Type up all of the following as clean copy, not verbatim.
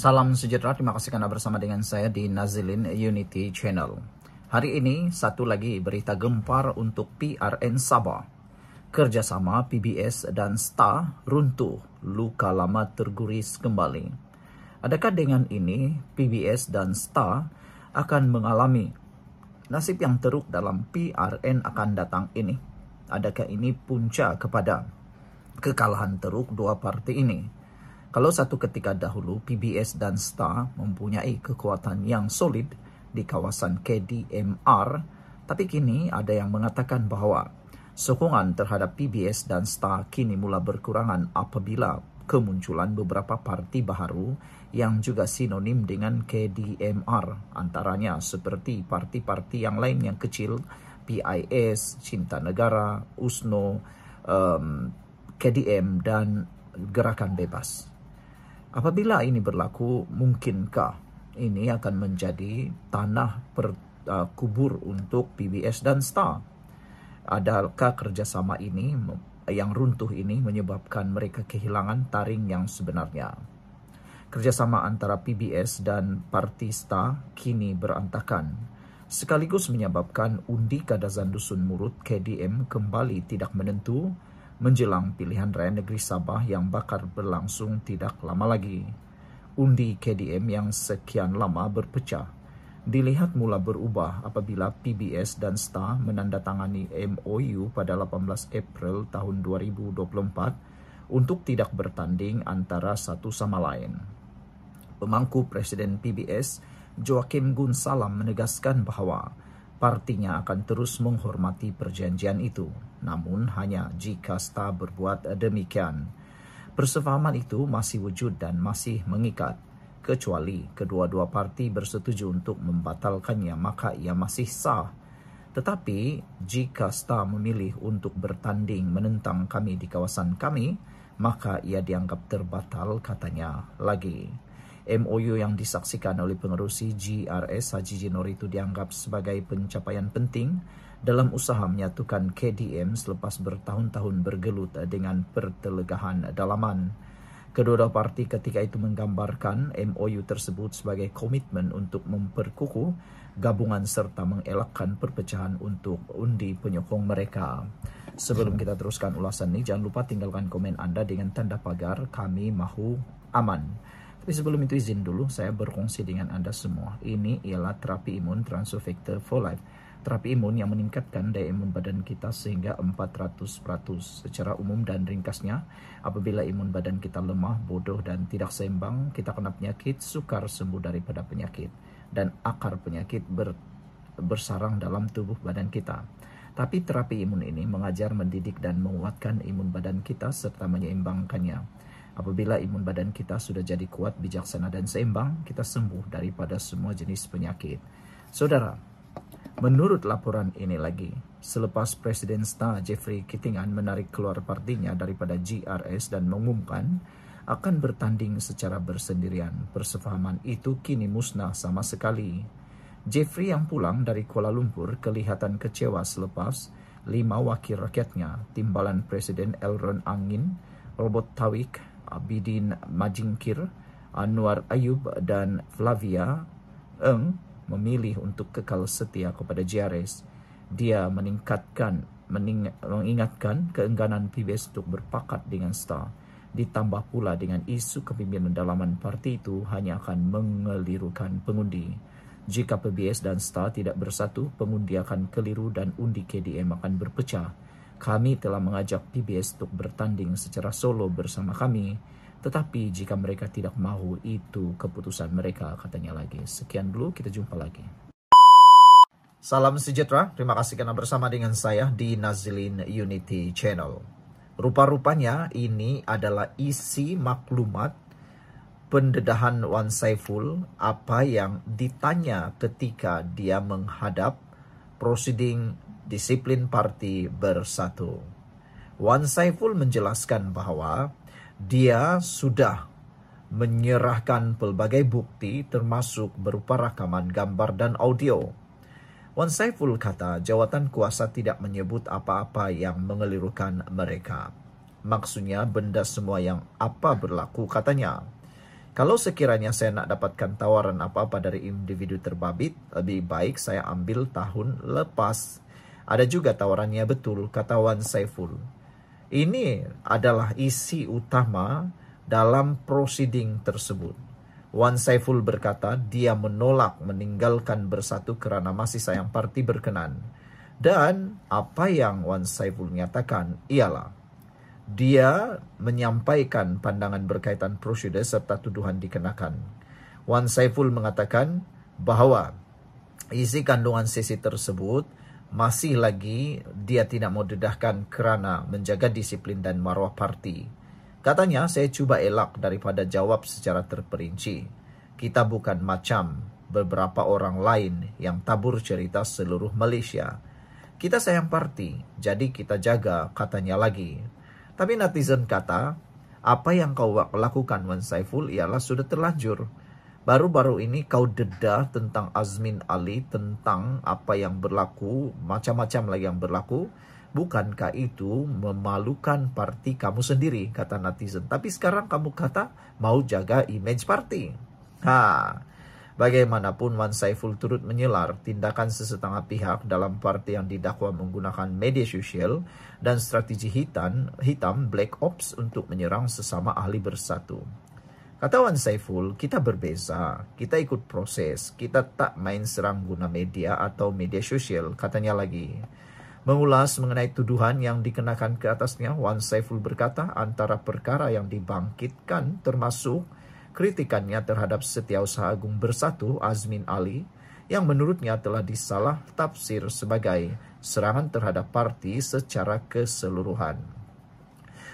Salam sejahtera, terima kasih karena bersama dengan saya di Nazilin Unity Channel. Hari ini satu lagi berita gempar untuk PRN Sabah. Kerjasama PBS dan Star runtuh, luka lama terguris kembali. Adakah dengan ini PBS dan Star akan mengalami nasib yang teruk dalam PRN akan datang ini? Adakah ini punca kepada kekalahan teruk dua parti ini? Kalau satu ketika dahulu PBS dan Star mempunyai kekuatan yang solid di kawasan KDMR, tapi kini ada yang mengatakan bahwa sokongan terhadap PBS dan Star kini mula berkurangan apabila kemunculan beberapa parti baru yang juga sinonim dengan KDMR, antaranya seperti parti-parti yang lain yang kecil, PIS, Cinta Negara, USNO, KDM, dan Gerakan Bebas. Apabila ini berlaku, mungkinkah ini akan menjadi tanah kubur untuk PBS dan Star? Adakah kerjasama ini yang runtuh ini menyebabkan mereka kehilangan taring yang sebenarnya? Kerjasama antara PBS dan Parti Star kini berantakan, sekaligus menyebabkan undi Kadazan Dusun Murut KDM kembali tidak menentu menjelang pilihan raya negeri Sabah yang bakal berlangsung tidak lama lagi. Undi KDM yang sekian lama berpecah dilihat mula berubah apabila PBS dan Star menandatangani MOU pada 18 April tahun 2024 untuk tidak bertanding antara satu sama lain. Pemangku Presiden PBS, Joaquim Gunsalam, menegaskan bahwa partinya akan terus menghormati perjanjian itu, namun hanya jika Star berbuat demikian. Persefahaman itu masih wujud dan masih mengikat, kecuali kedua-dua parti bersetuju untuk membatalkannya, maka ia masih sah. Tetapi jika Star memilih untuk bertanding menentang kami di kawasan kami, maka ia dianggap terbatal, katanya lagi. MOU yang disaksikan oleh pengerusi GRS Haji Jinor itu dianggap sebagai pencapaian penting dalam usaha menyatukan KDM selepas bertahun-tahun bergelut dengan pertelegahan dalaman. Kedua-dua parti ketika itu menggambarkan MOU tersebut sebagai komitmen untuk memperkukuh gabungan serta mengelakkan perpecahan untuk undi penyokong mereka. Sebelum kita teruskan ulasan ini, jangan lupa tinggalkan komen Anda dengan tanda pagar "Kami Mahu Aman". Tapi sebelum itu izin dulu saya berkongsi dengan Anda semua. Ini ialah terapi imun Transofector for Life. Terapi imun yang meningkatkan daya imun badan kita sehingga 400%. Secara umum dan ringkasnya, apabila imun badan kita lemah, bodoh, dan tidak seimbang, kita kena penyakit, sukar sembuh daripada penyakit. Dan akar penyakit bersarang dalam tubuh badan kita. Tapi terapi imun ini mengajar, mendidik, dan menguatkan imun badan kita serta menyeimbangkannya. Apabila imun badan kita sudah jadi kuat, bijaksana, dan seimbang, kita sembuh daripada semua jenis penyakit. Saudara, menurut laporan ini lagi, selepas Presiden Star Jeffrey Kittingan menarik keluar partinya daripada GRS dan mengumumkan akan bertanding secara bersendirian, persefahaman itu kini musnah sama sekali. Jeffrey yang pulang dari Kuala Lumpur kelihatan kecewa selepas 5 wakil rakyatnya, timbalan Presiden Elron Angin, Robert Tawik, Abidin Majingkir, Anwar Ayub, dan Flavia Eng memilih untuk kekal setia kepada GRS. Dia mengingatkan keengganan PBS untuk berpakat dengan Star. Ditambah pula dengan isu kepimpinan dalaman parti itu hanya akan mengelirukan pengundi. Jika PBS dan Star tidak bersatu, pengundi akan keliru dan undi KDM akan berpecah. Kami telah mengajak PBS untuk bertanding secara solo bersama kami, tetapi jika mereka tidak mahu, itu keputusan mereka, katanya lagi. Sekian dulu, kita jumpa lagi. Salam sejahtera, terima kasih karena bersama dengan saya di Nazilin Unity Channel. Rupa-rupanya ini adalah isi maklumat pendedahan Wan Saiful, apa yang ditanya ketika dia menghadap prosiding disiplin parti bersatu. Wan Saiful menjelaskan bahwa dia sudah menyerahkan pelbagai bukti termasuk berupa rakaman gambar dan audio. Wan Saiful kata jawatan kuasa tidak menyebut apa-apa yang mengelirukan mereka. Maksudnya benda semua yang apa berlaku, katanya. Kalau sekiranya saya nak dapatkan tawaran apa-apa dari individu terbabit, lebih baik saya ambil tahun lepas. Ada juga tawarannya betul, kata Wan Saiful. Ini adalah isi utama dalam proceeding tersebut. Wan Saiful berkata dia menolak meninggalkan Bersatu kerana masih sayang parti berkenan. Dan apa yang Wan Saiful nyatakan ialah dia menyampaikan pandangan berkaitan prosedur serta tuduhan dikenakan. Wan Saiful mengatakan bahawa isi kandungan sesi tersebut masih lagi dia tidak mau dedahkan kerana menjaga disiplin dan maruah parti. Katanya, saya cuba elak daripada jawab secara terperinci. Kita bukan macam beberapa orang lain yang tabur cerita seluruh Malaysia. Kita sayang parti, jadi kita jaga, katanya lagi. Tapi netizen kata, apa yang kau lakukan Wan Saiful ialah sudah terlanjur. Baru-baru ini kau dedah tentang Azmin Ali, tentang apa yang berlaku, macam-macam lagi yang berlaku. Bukankah itu memalukan parti kamu sendiri, kata netizen. Tapi sekarang kamu kata mau jaga image parti. Bagaimanapun Wan Saiful turut menyelar tindakan sesetengah pihak dalam parti yang didakwa menggunakan media sosial dan strategi hitam black ops untuk menyerang sesama ahli Bersatu. Kata Wan Saiful, kita berbeza, kita ikut proses, kita tak main serang guna media atau media sosial, katanya lagi. Mengulas mengenai tuduhan yang dikenakan ke atasnya, Wan Saiful berkata antara perkara yang dibangkitkan termasuk kritikannya terhadap Setiausaha Agung Bersatu Azmin Ali yang menurutnya telah disalah tafsir sebagai serangan terhadap parti secara keseluruhan.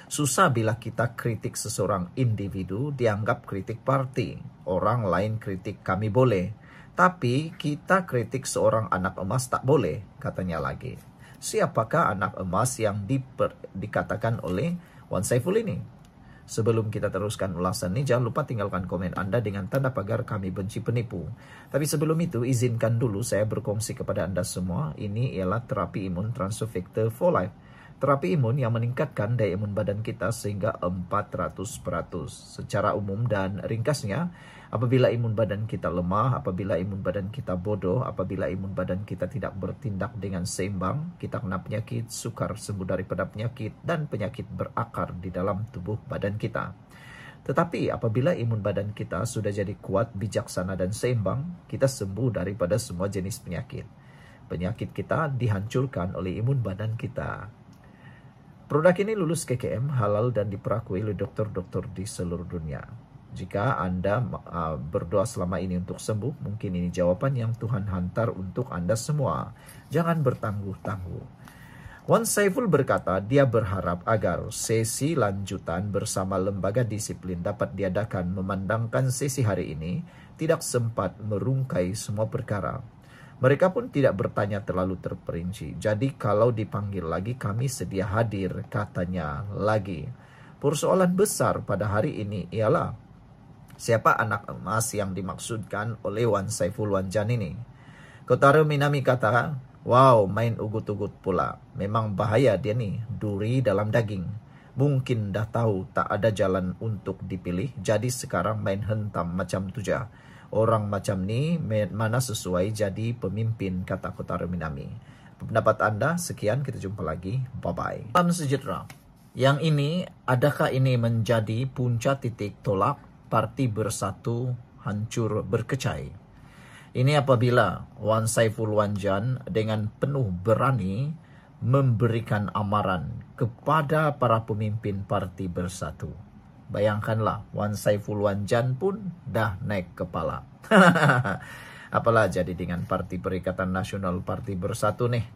Susah bila kita kritik seseorang individu dianggap kritik parti. Orang lain kritik kami boleh. Tapi kita kritik seorang anak emas tak boleh, katanya lagi. Siapakah anak emas yang dikatakan oleh Wan Saiful ini? Sebelum kita teruskan ulasan ini, jangan lupa tinggalkan komen Anda dengan tanda pagar kami benci penipu. Tapi sebelum itu, izinkan dulu saya berkongsi kepada Anda semua. Ini ialah terapi imun Transfer Factor for Life. Terapi imun yang meningkatkan daya imun badan kita sehingga 400%. Secara umum dan ringkasnya, apabila imun badan kita lemah, apabila imun badan kita bodoh, apabila imun badan kita tidak bertindak dengan seimbang, kita kena penyakit, sukar sembuh daripada penyakit, dan penyakit berakar di dalam tubuh badan kita. Tetapi apabila imun badan kita sudah jadi kuat, bijaksana, dan seimbang, kita sembuh daripada semua jenis penyakit. Penyakit kita dihancurkan oleh imun badan kita. Produk ini lulus KKM, halal dan diperakui oleh dokter-dokter di seluruh dunia. Jika Anda berdoa selama ini untuk sembuh, mungkin ini jawaban yang Tuhan hantar untuk Anda semua. Jangan bertangguh-tangguh. Wan Saiful berkata dia berharap agar sesi lanjutan bersama lembaga disiplin dapat diadakan memandangkan sesi hari ini tidak sempat merungkai semua perkara. Mereka pun tidak bertanya terlalu terperinci. Jadi kalau dipanggil lagi kami sedia hadir, katanya lagi. Persoalan besar pada hari ini ialah siapa anak emas yang dimaksudkan oleh Wan Saiful Wanjan ini. Kotaro Minami kata, wow, main ugut-ugut pula. Memang bahaya dia nih, duri dalam daging. Mungkin dah tahu tak ada jalan untuk dipilih, jadi sekarang main hentam macam tu je. Orang macam ni mana sesuai jadi pemimpin, kata Kotaro Minami. Pendapat Anda, sekian, kita jumpa lagi. Bye-bye. Salam sejahtera. Yang ini, adakah ini menjadi puncak titik tolak parti Bersatu hancur berkecai? Ini apabila Wan Saiful Wanjan dengan penuh berani memberikan amaran kepada para pemimpin parti Bersatu. Bayangkanlah, Wan Saiful Wanjan pun dah naik kepala. Apalah jadi dengan Parti Perikatan Nasional Parti Bersatu nih.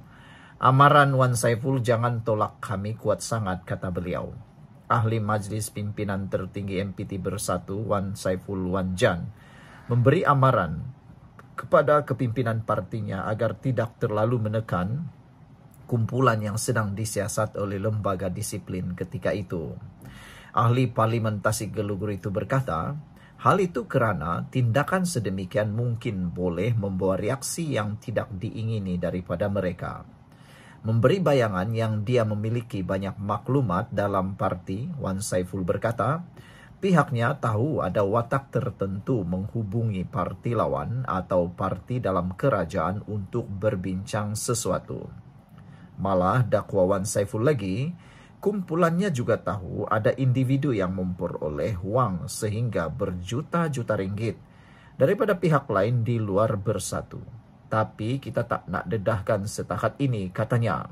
Amaran Wan Saiful jangan tolak kami kuat sangat, kata beliau. Ahli Majlis Pimpinan Tertinggi MPT Bersatu Wan Saiful Wanjan memberi amaran kepada kepimpinan partinya agar tidak terlalu menekan kumpulan yang sedang disiasat oleh lembaga disiplin ketika itu. Ahli Parlimentasi Geluguru itu berkata, hal itu kerana tindakan sedemikian mungkin boleh membawa reaksi yang tidak diingini daripada mereka. Memberi bayangan yang dia memiliki banyak maklumat dalam parti, Wan Saiful berkata, Pihaknya tahu ada watak tertentu menghubungi parti lawan atau parti dalam kerajaan untuk berbincang sesuatu. Malah dakwa Wan Saiful lagi, kumpulannya juga tahu ada individu yang memperoleh wang sehingga berjuta-juta ringgit daripada pihak lain di luar Bersatu. Tapi kita tak nak dedahkan setakat ini, katanya.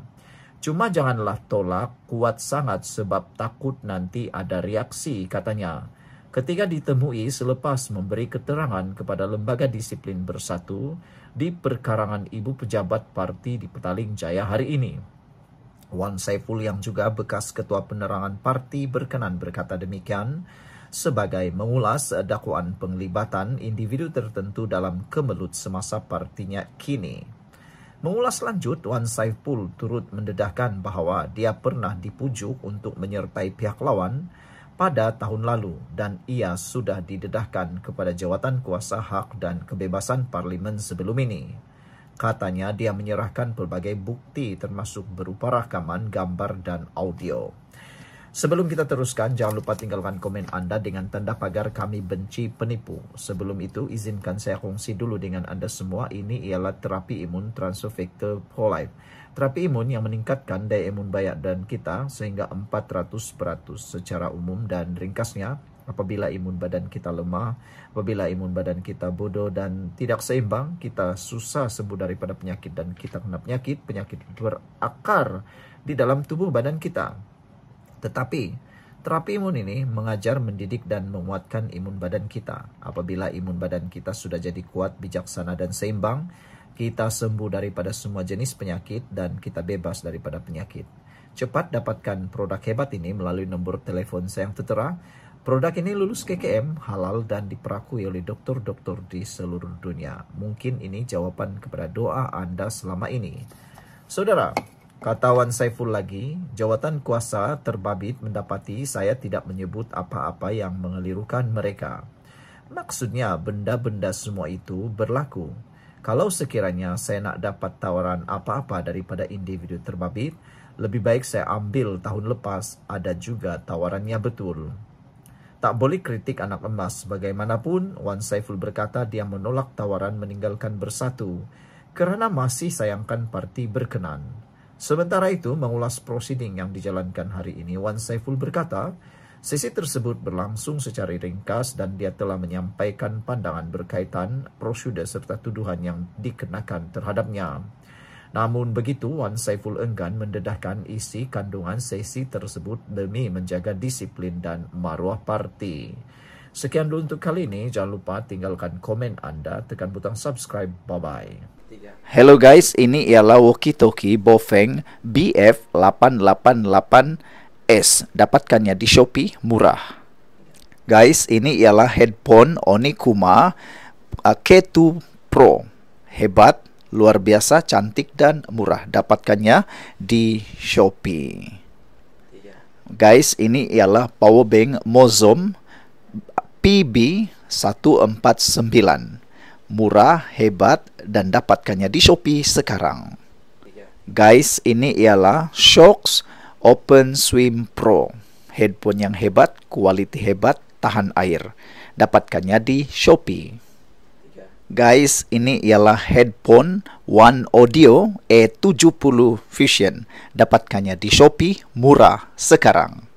Cuma janganlah tolak kuat sangat sebab takut nanti ada reaksi, katanya. Ketika ditemui selepas memberi keterangan kepada Lembaga Disiplin Bersatu di perkarangan ibu pejabat parti di Petaling Jaya hari ini. Wan Saiful yang juga bekas ketua penerangan parti berkenan berkata demikian sebagai mengulas dakwaan penglibatan individu tertentu dalam kemelut semasa partinya kini. Mengulas lanjut, Wan Saiful turut mendedahkan bahawa dia pernah dipujuk untuk menyertai pihak lawan pada tahun lalu dan ia sudah didedahkan kepada Jawatan Kuasa Hak dan Kebebasan Parlimen sebelum ini. Katanya dia menyerahkan pelbagai bukti termasuk berupa rakaman, gambar dan audio. Sebelum kita teruskan, jangan lupa tinggalkan komen anda dengan tanda pagar kami benci penipu. Sebelum itu, izinkan saya kongsi dulu dengan anda semua. Ini ialah terapi imun transfer factor Pro-Life. Terapi imun yang meningkatkan daya imun badan kita sehingga 400% secara umum dan ringkasnya. Apabila imun badan kita lemah, apabila imun badan kita bodoh dan tidak seimbang, kita susah sembuh daripada penyakit dan kita kena penyakit berakar di dalam tubuh badan kita. Tetapi, terapi imun ini mengajar, mendidik dan menguatkan imun badan kita. Apabila imun badan kita sudah jadi kuat, bijaksana dan seimbang, kita sembuh daripada semua jenis penyakit dan kita bebas daripada penyakit. Cepat dapatkan produk hebat ini melalui nombor telefon saya yang tertera. Produk ini lulus KKM, halal dan diperakui oleh doktor-doktor di seluruh dunia. Mungkin ini jawaban kepada doa anda selama ini. Saudara, kata Wan Saiful lagi, jawatan kuasa terbabit mendapati saya tidak menyebut apa-apa yang mengelirukan mereka. Maksudnya benda-benda semua itu berlaku. Kalau sekiranya saya nak dapat tawaran apa-apa daripada individu terbabit, lebih baik saya ambil tahun lepas, ada juga tawarannya betul. Tak boleh kritik anak emas. Bagaimanapun, Wan Saiful berkata dia menolak tawaran meninggalkan Bersatu kerana masih sayangkan parti berkenan. Sementara itu, mengulas prosiding yang dijalankan hari ini, Wan Saiful berkata, sesi tersebut berlangsung secara ringkas dan dia telah menyampaikan pandangan berkaitan prosedur serta tuduhan yang dikenakan terhadapnya. Namun begitu, Wan Saiful enggan mendedahkan isi kandungan sesi tersebut demi menjaga disiplin dan maruah parti. Sekian dulu untuk kali ini. Jangan lupa tinggalkan komen anda, tekan butang subscribe. Bye-bye. Hello guys, ini ialah walkie-talkie Bofeng BF888S. Dapatkannya di Shopee, murah. Guys, ini ialah headphone Onikuma K2 Pro. Hebat, luar biasa, cantik dan murah. Dapatkannya di Shopee. Guys, ini ialah powerbank Mozom PB149. Murah, hebat dan dapatkannya di Shopee sekarang. Guys, ini ialah Shokz Open Swim Pro. Headphone yang hebat, kualiti hebat, tahan air. Dapatkannya di Shopee. Guys, ini ialah headphone One Audio E70 Fusion. Dapatkannya di Shopee, murah sekarang.